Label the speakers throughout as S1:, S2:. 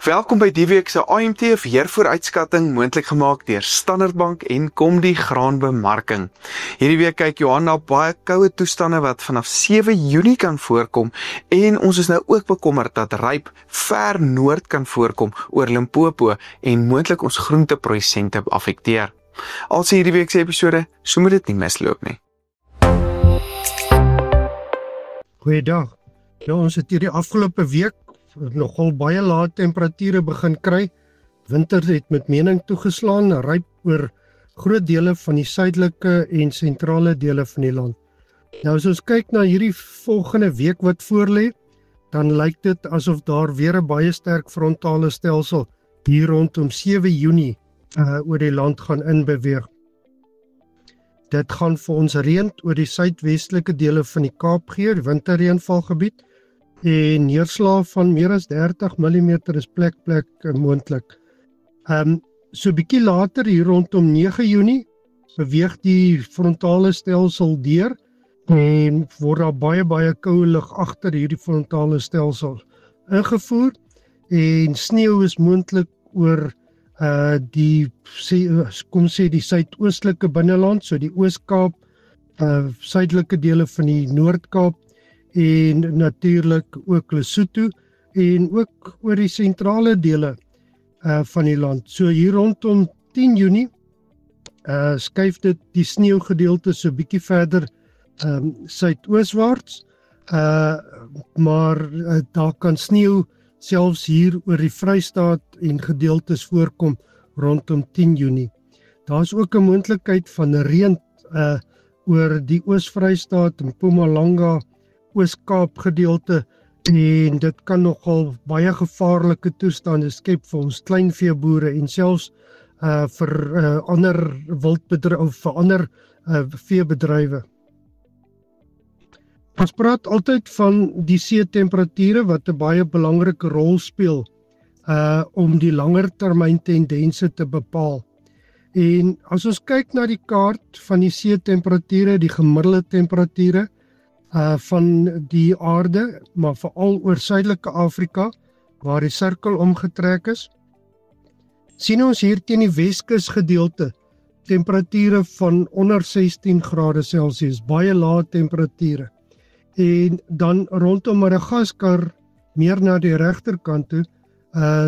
S1: Welkom by die week se AMT weervooruitskatting moontlik gemaak deur Standard Bank en Komdi Graanbemarking. Hierdie week kyk Johan na baie koue toestande wat vanaf 7 Junie kan voorkom en ons is nou ook bekommerd dat ryp ver noord kan voorkom oor Limpopo en moontlik ons groenteprodusente affekteer. Als hierdie week se episode, so moet dit nie misloop nie.
S2: Goeiedag. Ja, ons het hierdie afgelope week nogal baie lae temperature begin kry. Winter het met mening toegeslaan, ryp oor groot dele van die suidelike en sentrale dele van die land. Nou as ons kyk na hierdie volgende week wat voorlê, dan lyk dit asof daar weer 'n baie sterk frontale stelsel hier rondom 7 Junie oor die land gaan inbeweeg. Dit gaan vir ons reën oor die suidwestelike dele van die Kaap gee, die winterreënvalgebied, en neerslae van meer as 30 mm is plek moontlik. So bietjie later hier rondom 9 Junie beweeg die frontale stelsel deur en word daar baie koue lug agter hierdie frontale stelsel ingevoer en sneeu is moontlik oor die suidoostelike binneland, so die Oos-Kaap, suidelike dele van die Noord-Kaap en natuurlik ook Lesotho en ook oor die sentrale dele van die land. So hier rondom 10 Junie skuif dit die sneeugedeelte so bietjie verder suidooswaarts, maar daar kan sneeu selfs hier oor die Vrystaat en gedeeltes voorkom rondom 10 Junie. Daar is ook 'n moontlikheid van reën oor die Oos-Vrystaat en Mpumalanga, Oos-Kaap gedeelte en dit kan nogal baie gevaarlike toestande skep vir ons kleinveeboere en selfs vir ander wildbedrywe of vir ander veebedrywe. Ons praat altyd van die see-temperature wat 'n baie belangrike rol speel om die langer termyn tendense te bepaal. En as ons kyk na die kaart van die see-temperature, die gemiddelde temperature van die aarde, maar veral oor suidelike Afrika, waar die sirkel omgetrek is, sien ons hier teen die Weskus gedeelte temperature van onder 16 grade Celsius, baie lae temperature. En dan rondom Madagaskar, meer na die regterkant toe,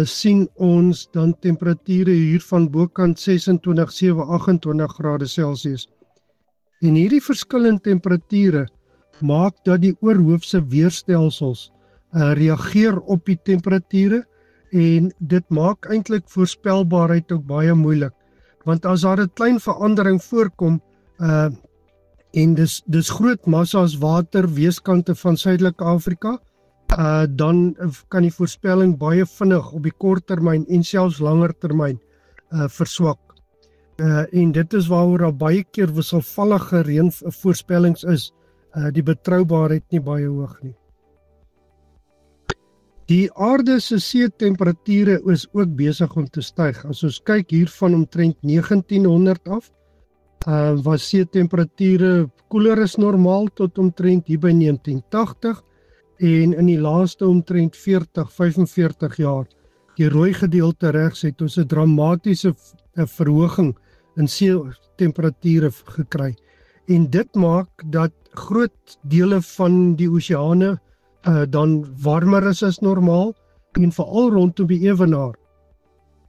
S2: sien ons dan temperature hier van bokant 26, 7, 28 grade Celsius. En hierdie verskillende temperature maak dat die oorhoofse weerstelsels reageer op die temperature en dit maak eintlik voorspelbaarheid ook baie moeilik. Want as daar 'n klein verandering voorkom en dis groot massas water weeskante van suidelike Afrika, dan kan die voorspelling baie vinnig op die kort termyn en selfs langer termyn verswak. En dit is waaroor daar baie keer wisselvallige reënvoorspellings is, die betroubaarheid nie baie hoog nie. Die aarde se see-temperature is ook besig om te styg. As ons kyk hier van omtrent 1900 af, was see-temperature koeler as normaal tot omtrent hier by 1980 en in die laaste omtrent 40, 45 jaar, die rooi gedeelte regs het ons 'n dramatiese verhoging in see-temperature gekry. En dit maak dat groot dele van die oseane dan warmer is as normaal en veral rondom die ewenaar.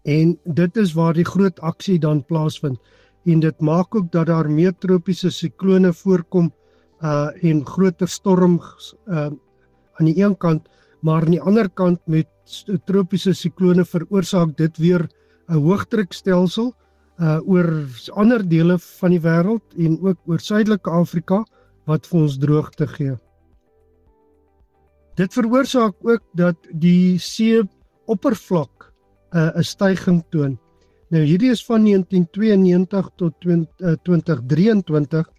S2: En dit is waar die groot aksie dan plaasvind. En dit maak ook dat daar meer tropiese siklone voorkom en groter storms aan die een kant, maar aan die ander kant met tropiese siklone veroorsaak dit weer 'n hoëdrukstelsel oor ander dele van die wêreld en ook oor suidelike Afrika wat vir ons droogte gee. Dit veroorsaak ook dat die see oppervlak 'n styging toon. Nou hierdie is van 1992 tot 2023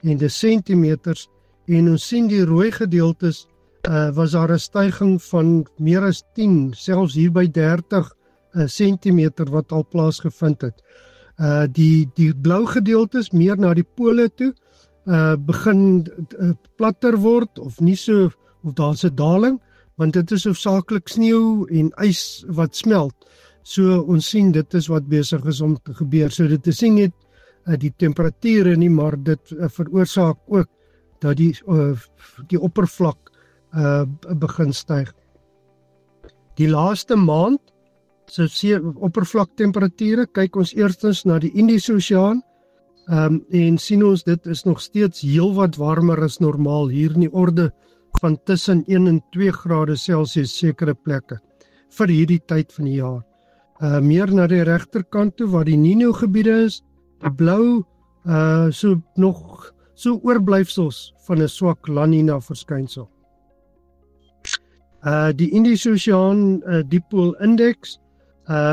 S2: en dis sentimeters en ons sien die rooi gedeeltes was daar 'n styging van meer as 10, selfs hier by 30 sentimeter wat al plaasgevind het. Die blou gedeeltes meer na die pole toe begin platter word of nie so, of daar's 'n daling want dit is hoofsaaklik sneeu en ys wat smelt. So ons sien dit is wat besig is om te gebeur. So dit is nie net die temperature nie, maar dit veroorsaak ook dat die oppervlak begin styg. Die laaste maand se oppervlaktemperature, kyk ons eerstens na die Indiese Oseaan en sien ons dit is nog steeds heelwat warmer as normaal, hier in die orde van tussen 1 en 2 grade Celsius sekere plekke vir hierdie tyd van die jaar. Meer na die regterkant toe waar die Nino gebiede is, die blou so oorblyfsels van 'n swak La Nina verskynsel. Die Indiese Oseaan Dipoolindeks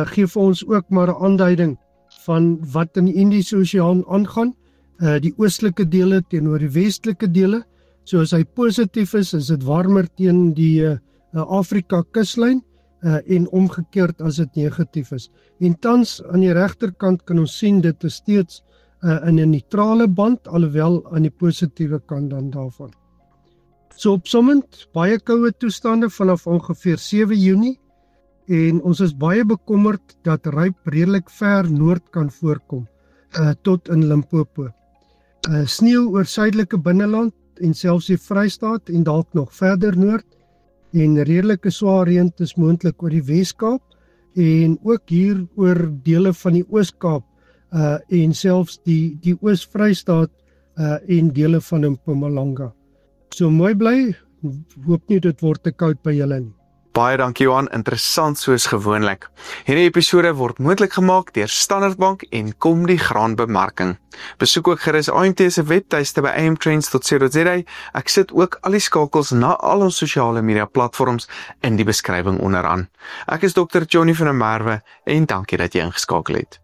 S2: gee vir ons ook maar 'n aanduiding van wat in die Indiese Oseaan aangaan, die oostelike dele teenoor die westelike dele. So as hy positief is dit warmer teen die Afrika kuslyn en omgekeerd as dit negatief is. En tans aan die regterkant kan ons sien dit is steeds in 'n neutrale band, alhoewel aan die positiewe kant dan daarvan. So opsommend, baie koue toestande vanaf ongeveer 7 Junie en ons is baie bekommerd dat ryp redelik ver noord kan voorkom, tot in Limpopo. Sneeu oor suidelike binneland en selfs die Vrystaat en dalk nog verder noord en redelike swaar reën is moontlik oor die Wes-Kaap en ook hier oor dele van die Oos-Kaap en selfs die Oos-Vrystaat en dele van Mpumalanga. So mooi bly, hoop nie dit word te koud by julle nie.
S1: Baie dankie Johan, interessant soos gewoonlik. Hierdie episode word moontlik gemaak deur Standard Bank en Komdi Graanbemarking. Besoek ook gerus AMT se webtuiste by amtrends.co.za. Ek sit ook al die skakels na al ons sosiale media platforms in die beskrywing onderaan. Ek is Dr. Johnny van der Merwe en dankie dat jy ingeskakel het.